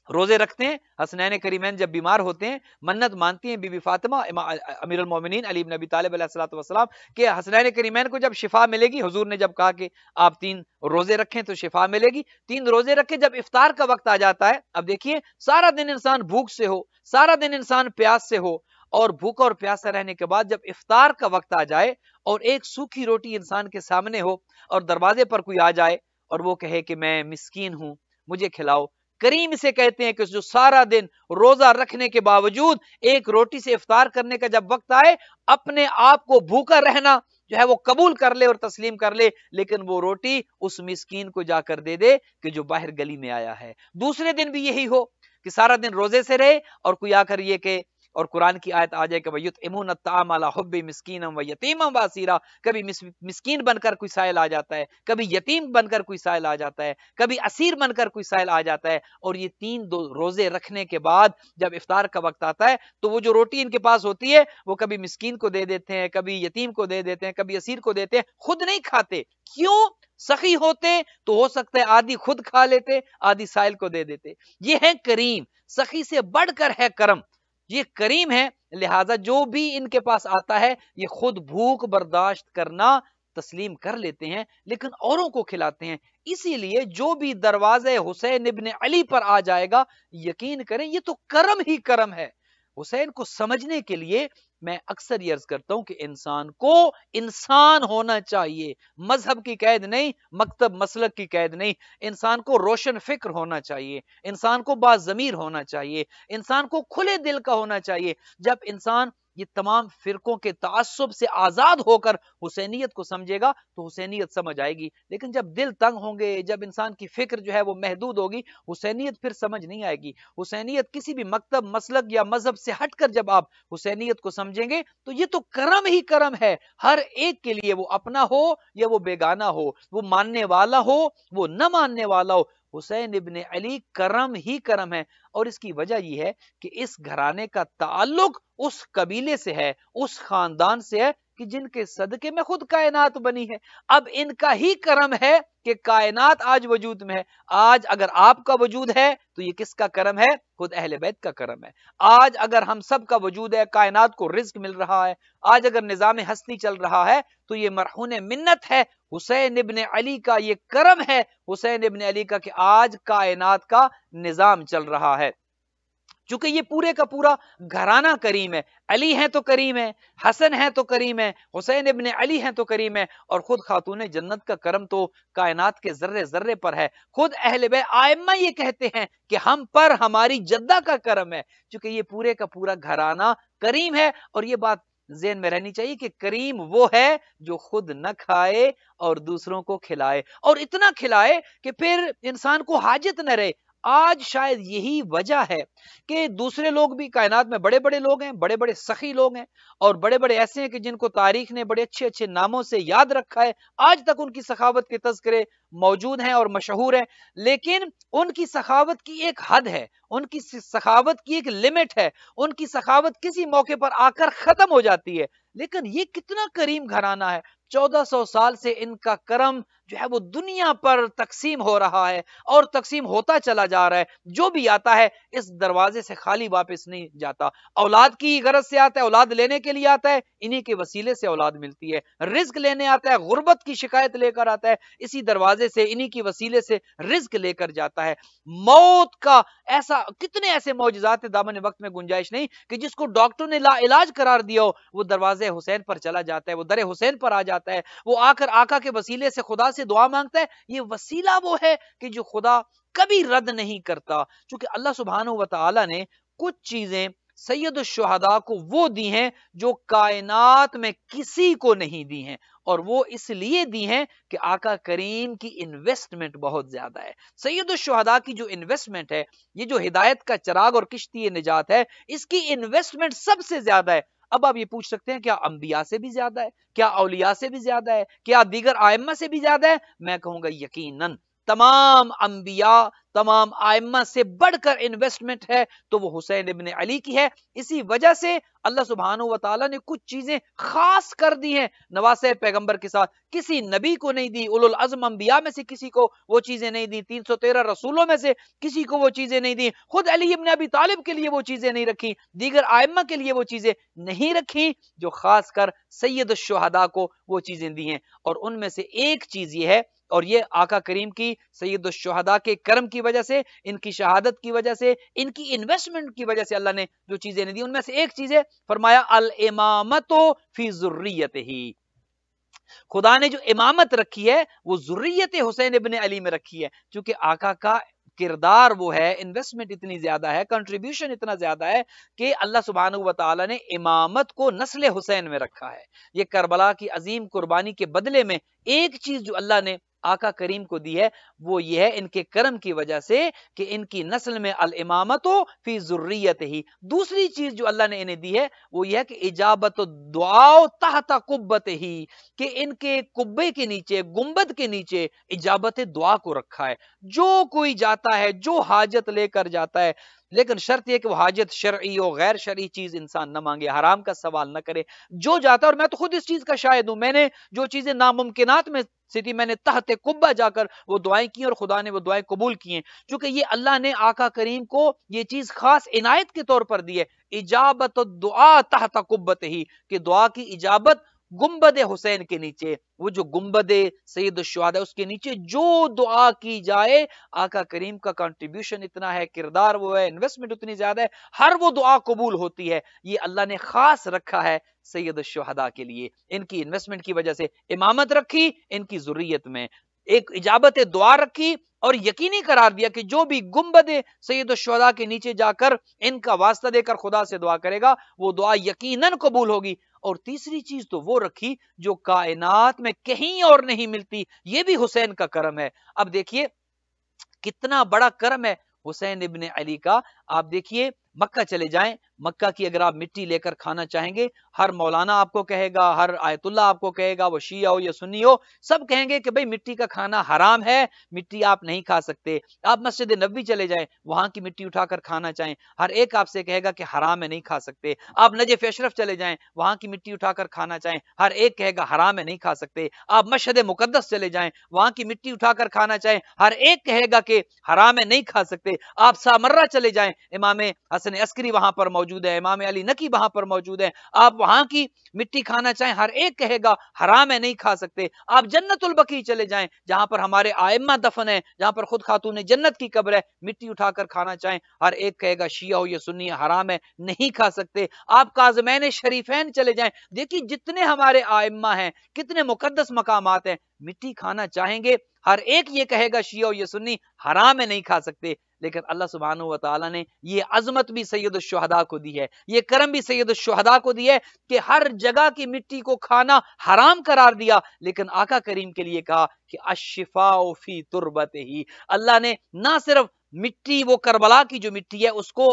روزے رکھتے ہیں. حسنین کریمین جب بیمار ہوتے ہیں منت مانتی ہیں بی بی فاطمہ امیر المومنین علی بن ابی طالب علیہ الصلوۃ والسلام کہ حسنین کریمین کو جب شفا ملے گی, حضور نے جب کہا کہ آپ 3 روزے رکھیں تو شفا ملے گی. 3 روزے رکھیں, جب افطار کا وقت آ جاتا ہے, اب دیکھیے سارا دن انسان بھوک سے ہو, سارا دن انسان پیاس سے ہو, اور بھوکا اور پیاسا رہنے کے بعد جب افطار کا وقت آ جائے اور ایک سوکھی روٹی انسان کے سامنے ہو اور دروازے پر کوئی آ جائے اور وہ کہے کہ میں مسکین ہوں مجھے کھلاؤ, کریم اسے کہتے ہیں کہ جو سارا دن روزہ رکھنے کے باوجود ایک روٹی سے افطار کرنے کا جب وقت آئے اپنے آپ کو بھوکا رہنا جو ہے وہ قبول کر لے اور تسلیم کر لے, لیکن وہ روٹی اس مسکین کو جا کر دے دے کہ جو باہر گلی میں آیا ہے. دوسرے دن بھی یہی ہو کہ سارا دن روزے سے رہے اور کوئی آ کر یہ کہ, اور قرآن کی آیت آ جائے کہ وَيُطْعِمُونَ الطَّعَامَ عَلَىٰ حُبِّهِ مِسْكِينًا وَيَتِيمًا وَأَسِيرًا, کبھی مسکین بن کر کوئی سائل آ جاتا ہے, کبھی یتیم بن کر کوئی سائل آ جاتا ہے, کبھی اسیر بن کر کوئی سائل آ جاتا ہے. اور یہ 3 روزے رکھنے کے بعد جب افطار کا وقت آتا ہے تو وہ جو روٹی ان کے پاس ہوتی ہے وہ کبھی مسکین کو دے دیتے ہیں, کبھی یتیم کو دے دیتے ہیں, کبھی اسیر کو دیتے ہیں, خود نہیں کھاتے. کیوں؟ سخی ہوتے تو ہو سکتا ہے آدھی خود کھا لیتے, آدھی سائل کو دے دیتے. یہ ہے کریم, سخی سے بڑھ کر ہے کرم, یہ کریم ہے. لہذا جو بھی ان کے پاس آتا ہے یہ خود بھوک برداشت کرنا تسلیم کر لیتے ہیں لیکن اوروں کو کھلاتے ہیں. اسی لیے جو بھی دروازے حسین ابن علی پر آ جائے گا یقین کریں یہ تو کرم ہی کرم ہے. حسین کو سمجھنے کے لیے میں اکثر یہ عرض کرتا ہوں کہ انسان کو انسان ہونا چاہیے, مذہب کی قید نہیں, مکتب مسلک کی قید نہیں. انسان کو روشن فکر ہونا چاہیے, انسان کو باضمیر ہونا چاہیے, انسان کو کھلے دل کا ہونا چاہیے. جب انسان یہ تمام فرقوں کے تعصب سے آزاد ہو کر حسینیت کو سمجھے گا تو حسینیت سمجھ آئے گی. لیکن جب دل تنگ ہوں گے, جب انسان کی فکر جو ہے وہ محدود ہوگی, حسینیت پھر سمجھ نہیں آئے گی. حسینیت کسی بھی مکتب مسلک یا مذہب سے ہٹ کر جب آپ حسینیت کو سمجھیں گے تو یہ تو کرم ہی کرم ہے, ہر ایک کے لیے, وہ اپنا ہو یا وہ بیگانہ ہو, وہ ماننے والا ہو وہ نہ ماننے والا ہو. حسین ابن علی کرم ہی کرم ہے. اور اس کی وجہ یہ ہے کہ اس گھرانے کا تعلق اس قبیلے سے ہے, اس خاندان سے ہے کہ جن کے صدقے میں خود کائنات بنی ہے. اب ان کا ہی کرم ہے کہ کائنات آج وجود میں ہے. آج اگر آپ کا وجود ہے تو یہ کس کا کرم ہے؟ خود اہل بیت کا کرم ہے. آج اگر ہم سب کا وجود ہے، کائنات کو رزق مل رہا ہے، آج اگر نظام ہستی چل رہا ہے تو یہ مرہون منت ہے حسین ابن علی کا، یہ کرم ہے حسین ابن علی کا کہ آج کائنات کا نظام چل رہا ہے. چونکہ یہ پورے کا پورا گھرانہ کریم ہے. علی ہیں تو کریم ہے، حسن ہیں تو کریم ہے، حسین ابن علی ہیں تو کریم ہے، اور خود خاتون جنت کا کرم تو کائنات کے ذرے ذرے پر ہے. خود اہل بیت ائمہ یہ کہتے ہیں کہ ہم پر ہماری جدہ کا کرم ہے، چونکہ یہ پورے کا پورا گھرانہ کریم ہے. اور یہ بات ذہن میں رہنی چاہیے کہ کریم وہ ہے جو خود نہ کھائے اور دوسروں کو کھلائے، اور اتنا کھلائے کہ پھر انسان کو حاجت نہ رہے. آج شاید یہی وجہ ہے کہ دوسرے لوگ بھی کائنات میں بڑے بڑے لوگ ہیں، بڑے بڑے سخی لوگ ہیں، اور بڑے بڑے ایسے ہیں کہ جن کو تاریخ نے بڑے اچھے اچھے ناموں سے یاد رکھا ہے. آج تک ان کی سخاوت کے تذکرے موجود ہیں اور مشہور ہیں، لیکن ان کی سخاوت کی ایک حد ہے، ان کی سخاوت کی ایک لمٹ ہے، ان کی سخاوت کسی موقع پر آ کر ختم ہو جاتی ہے. لیکن یہ کتنا کریم گھرانہ ہے، 1400 سال سے ان کا کرم جو ہے وہ دنیا پر تقسیم ہو رہا ہے اور تقسیم ہوتا چلا جا رہا ہے. جو بھی آتا ہے اس دروازے سے خالی واپس نہیں جاتا. اولاد کی غرض سے آتا ہے، اولاد لینے کے لیے آتا ہے، انہی کے وسیلے سے اولاد ملتی ہے. رزق لینے آتا ہے، غربت کی شکایت لے کر آتا ہے، اسی دروازے سے انہی کی وسیلے سے رزق لے کر جاتا ہے. موت کا ایسا کتنے ایسے معجزات دامن وقت میں گنجائش نہیں کہ جس کو ڈاکٹر نے لا علاج قرار دیا ہو، وہ دروازے حسین پر چلا جاتا ہے، وہ در حسین پر آ جاتا ہے، وہ آ کر آقا کے وسیلے سے خدا سے دعا مانگتا ہے. یہ وسیلہ وہ ہے کہ جو خدا کبھی رد نہیں کرتا. چونکہ اللہ سبحانہ و تعالی نے کچھ چیزیں سید الشہداء کو وہ دی ہیں جو کائنات میں کسی کو نہیں دی ہیں، اور وہ اس لیے دی ہیں کہ آقا کریم کی انویسٹمنٹ بہت زیادہ ہے. سید الشہداء کی جو انویسٹمنٹ ہے، یہ جو ہدایت کا چراغ اور کشتی نجات ہے، اس کی انویسٹمنٹ سب سے زیادہ ہے. اب آپ یہ پوچھ سکتے ہیں کیا انبیاء سے بھی زیادہ ہے؟ کیا اولیاء سے بھی زیادہ ہے؟ کیا دیگر ائمہ سے بھی زیادہ ہے؟ میں کہوں گا یقیناً تمام انبیاء، تمام ائمہ سے بڑھ کر انویسٹمنٹ ہے تو وہ حسین ابن علی کی ہے. اسی وجہ سے اللہ سبحانہ و تعالیٰ نے کچھ چیزیں خاص کر دی ہیں نواسہ پیغمبر کے ساتھ. کسی نبی کو نہیں دی، اولو العزم انبیاء میں سے کسی کو وہ چیزیں نہیں دی، 313 رسولوں میں سے کسی کو وہ چیزیں نہیں دی. خود علی ابن ابی طالب کے لیے وہ چیزیں نہیں رکھی، دیگر ائمہ کے لیے وہ چیزیں نہیں رکھی جو خاص کر سید الشہداء کو وہ چیزیں دی ہیں. اور ان میں سے ایک چیز یہ ہے، اور یہ آقا کریم کی سید الشہداء کے کرم کی وجہ سے، ان کی شہادت کی وجہ سے، ان کی انویسٹمنٹ کی وجہ سے اللہ نے جو چیزیں نہیں دی، ان میں سے ایک چیز ہے فرمایا الامامت فی ذریتہ. خدا نے جو امامت رکھی ہے وہ ذریت حسین ابن علی میں رکھی ہے. چونکہ آقا کا کردار وہ ہے، انویسٹمنٹ اتنی زیادہ ہے، کنٹریبیوشن اتنا زیادہ ہے کہ اللہ سبحانہ و تعالی نے امامت کو نسل حسین میں رکھا ہے. یہ کربلا کی عظیم قربانی کے بدلے میں ایک چیز جو اللہ نے آقا کریم کو دی ہے وہ یہ ہے ان کے کرم کی وجہ سے کہ ان کی نسل میں الامامت فی ذریتہ. دوسری چیز جو اللہ نے انہیں دی ہے وہ یہ ہے کہ اجابت دعا تحت قبتہ، کہ ان کے قبے کے نیچے، گنبد کے نیچے اجابت دعا کو رکھا ہے. جو کوئی جاتا ہے، جو حاجت لے کر جاتا ہے، لیکن شرط یہ کہ وہ حاجت شرعی اور غیر شرعی چیز انسان نہ مانگے، حرام کا سوال نہ کرے. جو جاتا ہے، اور میں تو خود اس چیز کا شاہد ہوں، میں نے جو چیزیں ناممکنات میں تھی، میں نے تحت قبہ جا کر وہ دعائیں کی اور خدا نے وہ دعائیں قبول کی ہیں. چونکہ یہ اللہ نے آقا کریم کو یہ چیز خاص عنایت کے طور پر دی ہے، اجابت الدعاء تحت قبتہ، کہ دعا کی اجابت گنبد حسین کے نیچے، وہ جو گنبد سید الشہداء اس کے نیچے جو دعا کی جائے، آقا کریم کا کنٹریبیوشن اتنا ہے، کردار وہ ہے، انویسٹمنٹ اتنی زیادہ ہے، ہر وہ دعا قبول ہوتی ہے. یہ اللہ نے خاص رکھا ہے سید الشہداء کے لیے. ان کی انویسٹمنٹ کی وجہ سے امامت رکھی، ان کی ذریت میں ایک اجابت دعا رکھی، اور یقینی قرار دیا کہ جو بھی گنبد سید الشہداء کے نیچے جا کر ان کا واسطہ دے کر خدا سے دعا کرے گا وہ دعا یقیناً قبول ہوگی. اور تیسری چیز تو وہ رکھی جو کائنات میں کہیں اور نہیں ملتی، یہ بھی حسین کا کرم ہے. اب دیکھیے کتنا بڑا کرم ہے حسین ابن علی کا. آپ دیکھیے مکہ چلے جائیں، مکہ کی اگر آپ مٹی لے کر کھانا چاہیں گے، ہر مولانا آپ کو کہے گا، ہر آیت اللہ آپ کو کہے گا، وہ شیعہ ہو یا سنی ہو، سب کہیں گے کہ بھئی مٹی کا کھانا حرام ہے، مٹی آپ نہیں کھا سکتے۔ آپ مسجد نبوی چلے جائیں، وہاں کی مٹی اٹھا کر کھانا چاہیں، ہر ایک آپ سے کہے گا کہ حرام ہے، نہیں کھا سکتے۔ آپ نجف اشرف چلے جائیں، وہاں کی مٹی اٹھا کر کھانا چاہیں، ہر ایک کہے گا حرام ہے، نہیں کھا سکتے۔ آپ مشہد مقدس چلے جائیں، وہاں کی مٹی اٹھا کر کھانا چاہیں، ہر ایک کہے گا کہ حرام ہے، نہیں کھا سکتے۔ آپ سامرہ چلے جائیں، امام حسن عسکری وہاں پر موجود ہے، امام علی نقی وہاں پر موجود ہے، آپ وہاں کی مٹی کھانا چاہیں، ہر ایک کہے گا حرام ہے، نہیں کھا سکتے۔ آپ جنت البقیع چلے جائیں، جہاں پر ہمارے ائمہ دفن ہیں، جہاں پر خود خاتون جنت کی قبر ہے، مٹی اٹھا کر کھانا چاہیں، ہر ایک کہے گا شیعہ ہو یا سنی حرام ہے، نہیں کھا سکتے۔ آپ کاظمین شریفین چلے جائیں، دیکھیے جتنے ہمارے ائمہ ہیں، کتنے مقدس مقامات ہیں، مٹی کھانا چاہیں گے، ہر ایک یہ کہے گا شیعہ ہو یا سنی حرام ہے، نہیں کھا سکتے۔ لیکن اللہ سبحانہ و تعالیٰ نے یہ عظمت بھی سید الشہداء کو دی ہے، یہ کرم بھی سید الشہداء کو دی ہے کہ ہر جگہ کی مٹی کو کھانا حرام قرار دیا، لیکن آقا کریم کے لیے کہا کہ الشفاء فی تربتہ۔ اللہ نے نہ صرف مٹی، وہ کربلا کی جو مٹی ہے، اس کو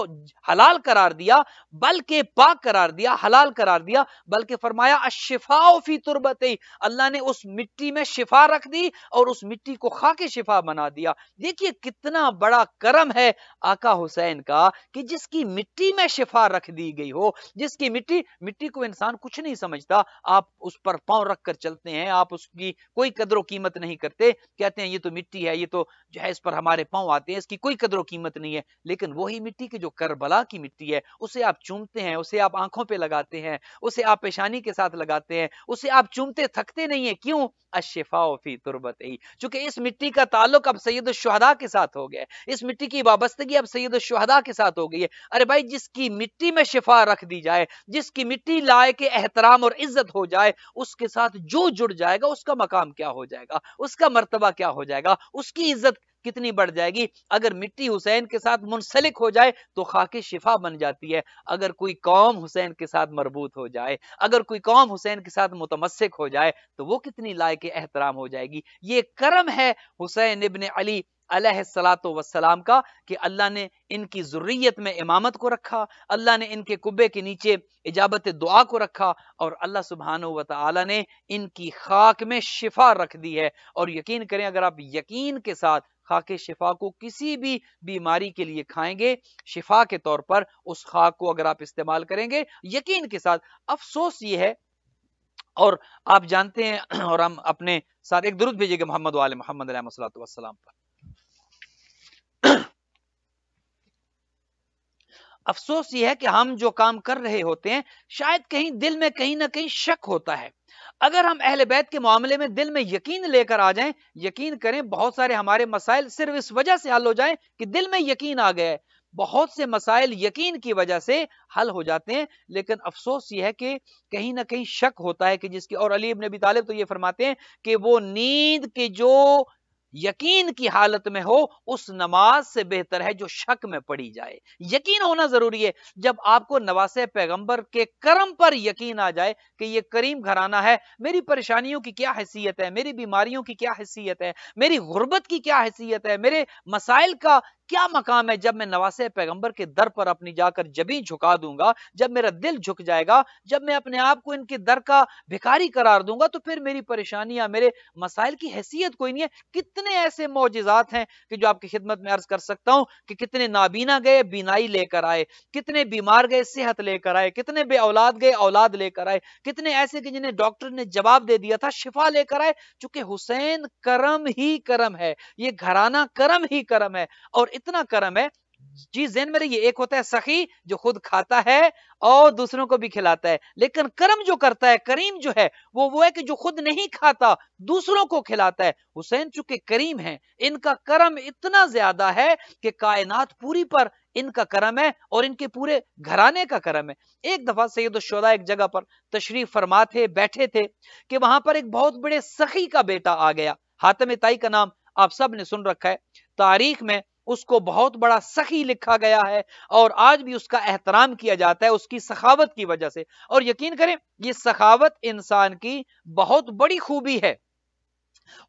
حلال قرار دیا، بلکہ پاک قرار دیا، حلال قرار دیا، بلکہ فرمایا الشفاء فی تربتہ۔ اللہ نے اس مٹی میں شفا رکھ دی اور اس مٹی کو خاک شفا بنا دیا۔ دیکھیے کتنا بڑا کرم ہے آقا حسین کا کہ جس کی مٹی میں شفا رکھ دی گئی ہو، جس کی مٹی کو انسان کچھ نہیں سمجھتا، آپ اس پر پاؤں رکھ کر چلتے ہیں، آپ اس کی کوئی قدر و قیمت نہیں کرتے، کہتے ہیں یہ تو مٹی ہے، یہ تو جو ہے اس پر ہمارے پاؤں آتے ہیں، اس کی کوئی قدر و قیمت نہیں ہے۔ لیکن وہی مٹی کی جو کربلا کی مٹی ہے، اسے آپ چومتے ہیں، اسے آپ آنکھوں پہ لگاتے ہیں، اسے آپ پیشانی کے ساتھ لگاتے ہیں، اسے آپ چومتے تھکتے نہیں ہیں، کیوں؟ الشفاء فی تربتہ، چونکہ اس مٹی کا تعلق اب سید الشہداء کے ساتھ ہو گیا ہے، اس مٹی کی وابستگی اب سید الشہداء کے ساتھ ہو گئی ہے۔ ارے بھائی جس کی مٹی میں شفا رکھ دی جائے، جس کی مٹی لائق احترام اور عزت ہو جائے، اس کے ساتھ جو جڑ جائے گا اس کا مقام کیا ہو جائے گا، اس کا مرتبہ کیا ہو جائے گا، اس کی عزت کتنی بڑھ جائے گی۔ اگر مٹی حسین کے ساتھ منسلک ہو جائے تو خاک شفا بن جاتی ہے، اگر کوئی قوم حسین کے ساتھ مربوط ہو جائے، اگر کوئی قوم حسین کے ساتھ متمسک ہو جائے تو وہ کتنی لائق احترام ہو جائے گی۔ یہ کرم ہے حسین ابن علی علیہ الصلوۃ والسلام کا کہ اللہ نے ان کی ذریت میں امامت کو رکھا، اللہ نے ان کے قبے کے نیچے اجابت دعا کو رکھا، اور اللہ سبحانہ و تعالی نے ان کی خاک میں شفا رکھ دی ہے۔ اور یقین کریں، اگر آپ یقین کے ساتھ خاک شفا کو کسی بھی بیماری کے لیے کھائیں گے، شفا کے طور پر اس خاک کو اگر آپ استعمال کریں گے یقین کے ساتھ، افسوس یہ ہے، اور آپ جانتے ہیں، اور ہم اپنے ساتھ ایک درود بھیجیے گا محمد و آل محمد علیہ الصلوۃ والسلام پر۔ افسوس یہ ہے کہ ہم جو کام کر رہے ہوتے ہیں شاید کہیں دل میں کہیں نہ کہیں شک ہوتا ہے۔ اگر ہم اہل بیت کے معاملے میں دل میں یقین لے کر آ جائیں، یقین کریں بہت سارے ہمارے مسائل صرف اس وجہ سے حل ہو جائیں کہ دل میں یقین آ گیا ہے۔ بہت سے مسائل یقین کی وجہ سے حل ہو جاتے ہیں، لیکن افسوس یہ ہے کہ کہیں نہ کہیں شک ہوتا ہے کہ جس کی، اور علی ابن ابی طالب تو یہ فرماتے ہیں کہ وہ نیند کے جو یقین کی حالت میں ہو اس نماز سے بہتر ہے جو شک میں پڑی جائے۔ یقین ہونا ضروری ہے۔ جب آپ کو نواسے پیغمبر کے کرم پر یقین آ جائے کہ یہ کریم گھرانہ ہے، میری پریشانیوں کی کیا حیثیت ہے، میری بیماریوں کی کیا حیثیت ہے، میری غربت کی کیا حیثیت ہے، میرے مسائل کا کیا مقام ہے، جب میں نواسے پیغمبر کے در پر اپنی جا کر جبیں جھکا دوں گا، جب میرا دل جھک جائے گا، جب میں اپنے آپ کو ان کے در کا بھکاری قرار دوں گا، تو پھر میری پریشانیاں، میرے مسائل کی حیثیت کوئی نہیں ہے۔ کتنے ایسے معجزات ہیں کہ جو آپ کی خدمت میں عرض کر سکتا ہوں کہ کتنے نابینا گئے بینائی لے کر آئے، کتنے بیمار گئے صحت لے کر آئے، کتنے بے اولاد گئے اولاد لے کر آئے، کتنے ایسے کہ جنہیں ڈاکٹر نے جواب دے دیا تھا شفا لے کر آئے، چونکہ حسین کرم ہی کرم ہے، یہ گھرانہ کرم ہی کرم ہے، اور اتنا کرم ہے۔ جی ذہن میں رہیے، ایک ہوتا ہے سخی جو خود کھاتا ہے اور دوسروں کو بھی کھلاتا ہے، لیکن کرم جو کرتا ہے، کریم جو ہے وہ ہے کہ جو خود نہیں کھاتا دوسروں کو کھلاتا ہے۔ حسین چونکہ کریم ہیں، ان کا کرم اتنا زیادہ ہے کہ کائنات پوری پر ان کا کرم ہے اور ان کے پورے گھرانے کا کرم ہے۔ ایک دفعہ سید الشہداء ایک جگہ پر تشریف فرما تھے، بیٹھے تھے کہ وہاں پر ایک بہت بڑے سخی کا بیٹا آ گیا۔ حاتم طائی کا نام آپ سب نے سن رکھا ہے، تاریخ میں اس کو بہت بڑا سخی لکھا گیا ہے، اور آج بھی اس کا احترام کیا جاتا ہے اس کی سخاوت کی وجہ سے۔ اور یقین کریں یہ سخاوت انسان کی بہت بڑی خوبی ہے۔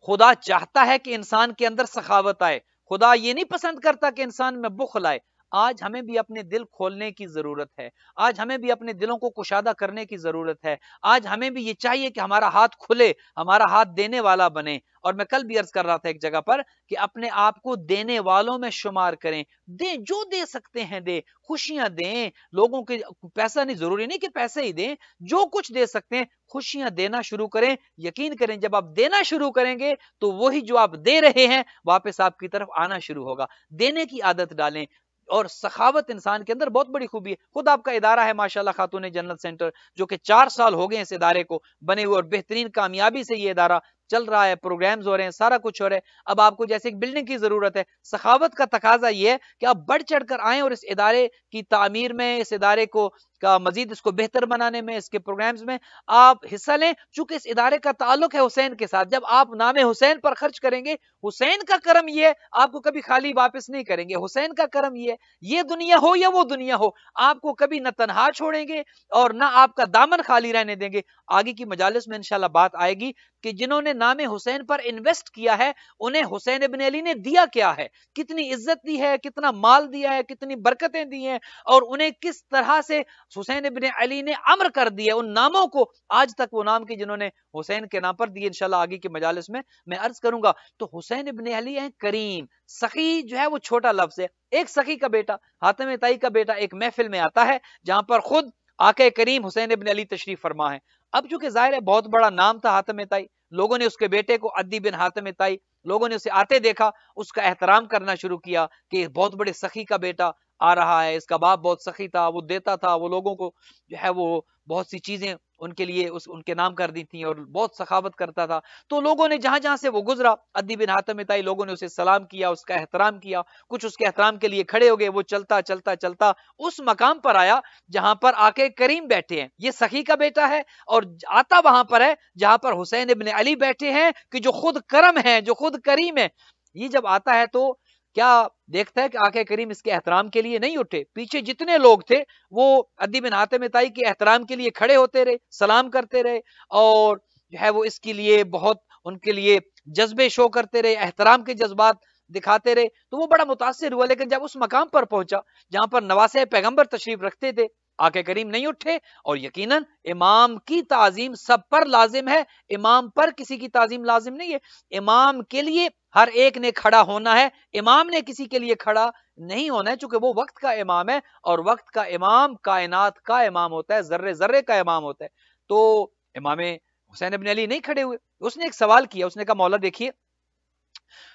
خدا چاہتا ہے کہ انسان کے اندر سخاوت آئے، خدا یہ نہیں پسند کرتا کہ انسان میں بخل آئے۔ آج ہمیں بھی اپنے دل کھولنے کی ضرورت ہے، آج ہمیں بھی اپنے دلوں کو کشادہ کرنے کی ضرورت ہے، آج ہمیں بھی یہ چاہیے کہ ہمارا ہاتھ کھلے، ہمارا ہاتھ دینے والا بنے۔ اور میں کل بھی عرض کر رہا تھا ایک جگہ پر کہ اپنے آپ کو دینے والوں میں شمار کریں، دیں جو دے سکتے ہیں دیں، خوشیاں دیں لوگوں کے، پیسہ نہیں، ضروری نہیں کہ پیسے ہی دیں، جو کچھ دے سکتے ہیں خوشیاں دینا شروع کریں۔ یقین کریں جب آپ دینا شروع کریں گے تو وہی جو آپ دے رہے ہیں واپس آپ کی طرف آنا شروع ہوگا۔ دینے کی عادت ڈالیں، اور سخاوت انسان کے اندر بہت بڑی خوبی ہے۔ خود آپ کا ادارہ ہے ماشاءاللہ خاتون جنت سینٹر، جو کہ 4 سال ہو گئے ہیں اس ادارے کو بنے ہوئے، اور بہترین کامیابی سے یہ ادارہ چل رہا ہے، پروگرامز ہو رہے ہیں، سارا کچھ ہو رہا ہے۔ اب آپ کو جیسے ایک بلڈنگ کی ضرورت ہے، سخاوت کا تقاضا یہ ہے کہ آپ بڑھ چڑھ کر آئیں اور اس ادارے کی تعمیر میں، اس ادارے کو کا مزید اس کو بہتر بنانے میں، اس کے پروگرامز میں آپ حصہ لیں، چونکہ اس ادارے کا تعلق ہے حسین کے ساتھ۔ جب آپ نام حسین پر خرچ کریں گے، حسین کا کرم یہ ہے آپ کو کبھی خالی واپس نہیں کریں گے، حسین کا کرم یہ ہے، یہ دنیا ہو یا وہ دنیا ہو، آپ کو کبھی نہ تنہا چھوڑیں گے اور نہ آپ کا دامن خالی رہنے دیں گے۔ آگے کی مجالس میں انشاءاللہ بات آئے گی کہ جنہوں نے نام حسین پر انویسٹ کیا ہے انہیں حسین ابن علی نے دیا کیا ہے، کتنی عزت دی ہے، کتنا مال دیا ہے، کتنی برکتیں دی ہیں، اور انہیں کس طرح سے حسین ابن علی نے امر کر دیا ان ناموں کو، آج تک وہ نام کی جنہوں نے حسین کے نام پر دیے۔ انشاءاللہ آگے کی مجالس میں عرض کروں گا۔ تو حسین ابن علی ہیں کریم، سخی جو ہے وہ چھوٹا لفظ ہے، ایک سخی کا بیٹا، حاتم طائی کا بیٹا ایک محفل میں آتا ہے جہاں پر خود آقا کریم حسین ابن علی تشریف فرما ہے۔ اب چونکہ ظاہر ہے بہت بڑا نام تھا حاتم طائی، لوگوں نے اس کے بیٹے کو عدی بن حاتم طائی، لوگوں نے اسے آتے دیکھا، اس کا احترام کرنا شروع کیا کہ بہت بڑے سخی کا بیٹا آ رہا ہے، اس کا باپ بہت سخی تھا، وہ دیتا تھا، وہ لوگوں کو جو ہے وہ بہت سی چیزیں ان کے لیے ان کے نام کر دی تھیں اور بہت سخاوت کرتا تھا۔ تو لوگوں نے جہاں جہاں سے وہ گزرا، عدی بن حاتم طائی، لوگوں نے اسے سلام کیا، اس کا احترام کیا، کچھ اس کے احترام کے لیے کھڑے ہو گئے۔ وہ چلتا چلتا چلتا اس مقام پر آیا جہاں پر آقا کریم بیٹھے ہیں، یہ سخی کا بیٹا ہے، اور آتا وہاں پر ہے جہاں پر حسین ابن علی بیٹھے ہیں کہ جو خود کرم ہے، جو خود کریم ہے۔ یہ جب آتا ہے تو کیا دیکھتا ہے کہ آقا کریم اس کے احترام کے لیے نہیں اٹھے، پیچھے جتنے لوگ تھے وہ عدی بن حاتم طائی کے احترام کے لیے کھڑے ہوتے رہے، سلام کرتے رہے، اور جو ہے وہ اس کے لیے بہت ان کے لیے جذبے شو کرتے رہے، احترام کے جذبات دکھاتے رہے۔ تو وہ بڑا متاثر ہوا، لیکن جب اس مقام پر پہنچا جہاں پر نواسے پیغمبر تشریف رکھتے تھے، آقا کریم نہیں اٹھے۔ اور یقیناً امام کی تعظیم سب پر لازم ہے، امام پر کسی کی تعظیم لازم نہیں ہے، امام کے لیے ہر ایک نے کھڑا ہونا ہے، امام نے کسی کے لیے کھڑا نہیں ہونا ہے، چونکہ وہ وقت کا امام ہے، اور وقت کا امام کائنات کا امام ہوتا ہے، ذرے ذرے کا امام ہوتا ہے۔ تو امام حسین ابن علی نہیں کھڑے ہوئے، اس نے ایک سوال کیا، اس نے کہا مولا دیکھیے،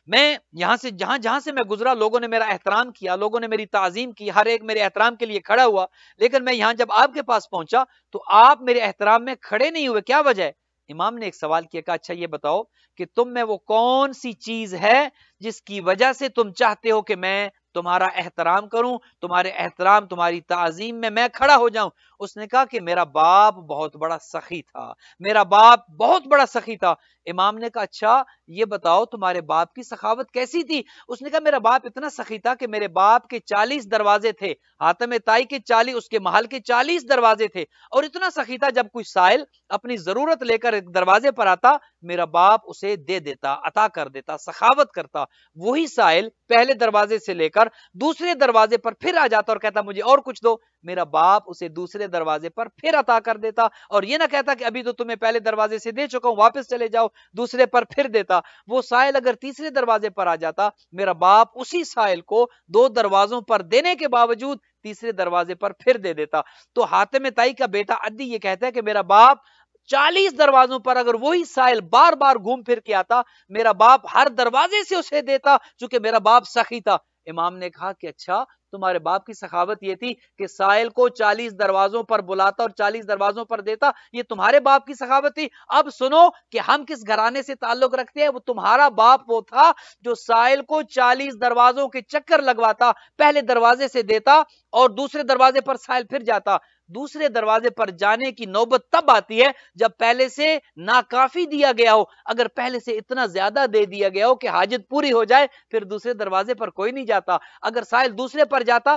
میں یہاں سے جہاں جہاں سے میں گزرا لوگوں نے میرا احترام کیا، لوگوں نے میری تعظیم کی، ہر ایک میرے احترام کے لیے کھڑا ہوا، لیکن میں یہاں جب آپ کے پاس پہنچا تو آپ میرے احترام میں کھڑے نہیں ہوئے، کیا وجہ ہے؟ امام نے ایک سوال کیا، کہا اچھا یہ بتاؤ کہ تم میں وہ کون سی چیز ہے جس کی وجہ سے تم چاہتے ہو کہ میں تمہارا احترام کروں، تمہارے احترام تمہاری تعظیم میں کھڑا ہو جاؤں؟ اس نے کہا کہ میرا باپ بہت بڑا سخی تھا، میرا باپ بہت بڑا سخی تھا۔ امام نے کہا اچھا یہ بتاؤ تمہارے باپ کی سخاوت کیسی تھی؟ اس نے کہا میرا باپ اتنا سخی تھا کہ میرے باپ کے 40 دروازے تھے، حاتم طائی کے 40، اس کے محل کے 40 دروازے تھے، اور اتنا سخی تھا جب کوئی سائل اپنی ضرورت لے کر ایک دروازے پر آتا میرا باپ اسے دے دیتا، عطا کر دیتا، سخاوت کرتا۔ وہی سائل پہلے دروازے سے لے کر دوسرے دروازے پر پھر آ جاتا اور کہتا مجھے اور کچھ دو، میرا باپ اسے دوسرے دروازے پر پھر عطا کر دیتا، اور یہ نہ کہتا کہ ابھی تو تمہیں پہلے دروازے سے دے چکا ہوں واپس چلے جاؤ، دوسرے پر پھر دیتا۔ وہ سائل اگر تیسرے دروازے پر آ جاتا میرا باپ اسی سائل کو 2 دروازوں پر دینے کے باوجود تیسرے دروازے پر پھر دے دیتا۔ تو حاتم طائی کا بیٹا عدی یہ کہتا ہے کہ میرا باپ 40 دروازوں پر اگر وہی سائل بار بار گھوم پھر کے آتا میرا باپ ہر دروازے سے اسے دیتا، چونکہ میرا باپ سخی تھا۔ امام نے کہا کہ اچھا تمہارے باپ کی سخاوت یہ تھی کہ سائل کو 40 دروازوں پر بلاتا اور 40 دروازوں پر دیتا، یہ تمہارے باپ کی سخاوت تھی۔ اب سنو کہ ہم کس گھرانے سے تعلق رکھتے ہیں، وہ تمہارا باپ وہ تھا جو سائل کو 40 دروازوں کے چکر لگواتا، پہلے دروازے سے دیتا اور دوسرے دروازے پر سائل پھر جاتا۔ دوسرے دروازے پر جانے کی نوبت تب آتی ہے جب پہلے سے ناکافی دیا گیا ہو، اگر پہلے سے اتنا زیادہ دے دیا گیا ہو کہ حاجت پوری ہو جائے پھر دوسرے دروازے پر کوئی نہیں جاتا، اگر سائل دوسرے پر جاتا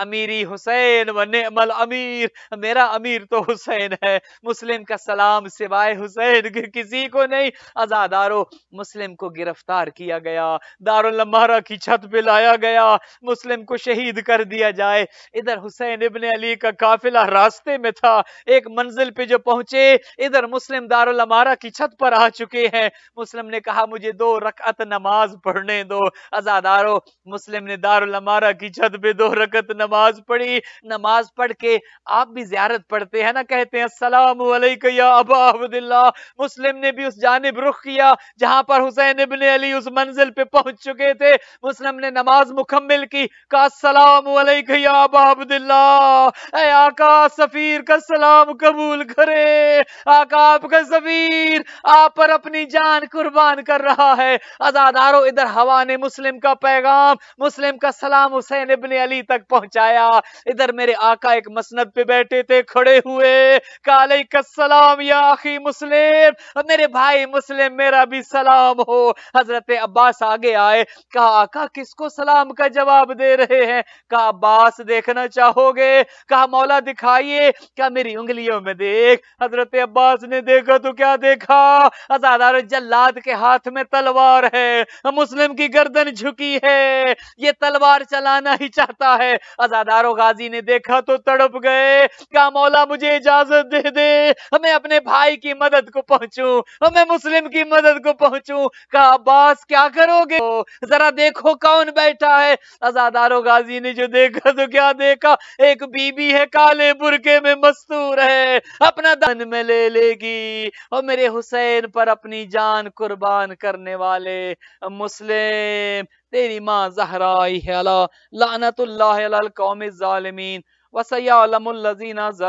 امیری حسین و نعم الامیر، میرا امیر تو حسین ہے، مسلم کا سلام سوائے حسین کے کسی کو نہیں۔ عزادارو، مسلم کو گرفتار کیا گیا، دارالمارہ کی چھت پہ لایا گیا، مسلم کو شہید کر دیا جائے۔ ادھر حسین ابن علی کا قافلہ راستے میں تھا، ایک منزل پہ جو پہنچے، ادھر مسلم دارالمارہ کی چھت پر آ چکے ہیں۔ مسلم نے کہا مجھے 2 رکعت نماز پڑھنے دو۔ عزادارو، مسلم نے دارالمارہ کی چھت پہ 2 رکعت نماز پڑھی۔ نماز پڑھ کے آپ بھی زیارت پڑھتے ہیں نا، کہتے ہیں السلام علیکہ یا ابا عبداللہ۔ مسلم نے بھی اس جانب رخ کیا جہاں پر حسین ابن علی اس منزل پہ پہنچ چکے تھے۔ مسلم نے نماز مکمل کی، کہا السلام علیکہ یا ابا عبداللہ، اے آقا سفیر کا سلام قبول کرے، آقا آپ کا سفیر آپ پر اپنی جان قربان کر رہا ہے۔ عزادارو، ادھر ہوا نے مسلم کا پیغام، مسلم کا سلام حسین ابن علی تک پہنچایا۔ ادھر میرے آقا ایک مسند پہ بیٹھے تھے، کھڑے ہوئے، کہا علیک السلام یا اخی مسلم، میرے بھائی مسلم میرا بھی سلام ہو۔ حضرت عباس آگے آئے، کہا آقا کس کو سلام کا جواب دے رہے ہیں؟ کہا عباس دیکھنا چاہو گے؟ کہا مولا دکھائیے۔ کہا میری انگلیوں میں دیکھ۔ حضرت عباس نے دیکھا تو کیا دیکھا؟ عزادارو، جلاد کے ہاتھ میں تلوار ہے، مسلم کی گردن جھکی ہے، یہ تلوار چلانا ہی چاہتا ہے۔ عزادارو، غازی نے دیکھا تو تڑپ گئے، کہا مولا مجھے اجازت دے دے، میں اپنے بھائی کی مدد کو پہنچوں، میں مسلم کی مدد کو پہنچوں۔ کہا عباس کیا کرو گے؟ ذرا دیکھو کون بیٹھا ہے۔ عزادارو، غازی نے جو دیکھا تو کیا دیکھا؟ ایک بی بی ہے، کالے برقعے میں مستور ہے، اپنا دن میں لے لے گی، اور میرے حسین پر اپنی جان قربان کرنے والے مسلم، تیری ماں زہرائی ہے، لعنت اللہ علی القوم الظالمین، وسیعلم الذین ظلموا۔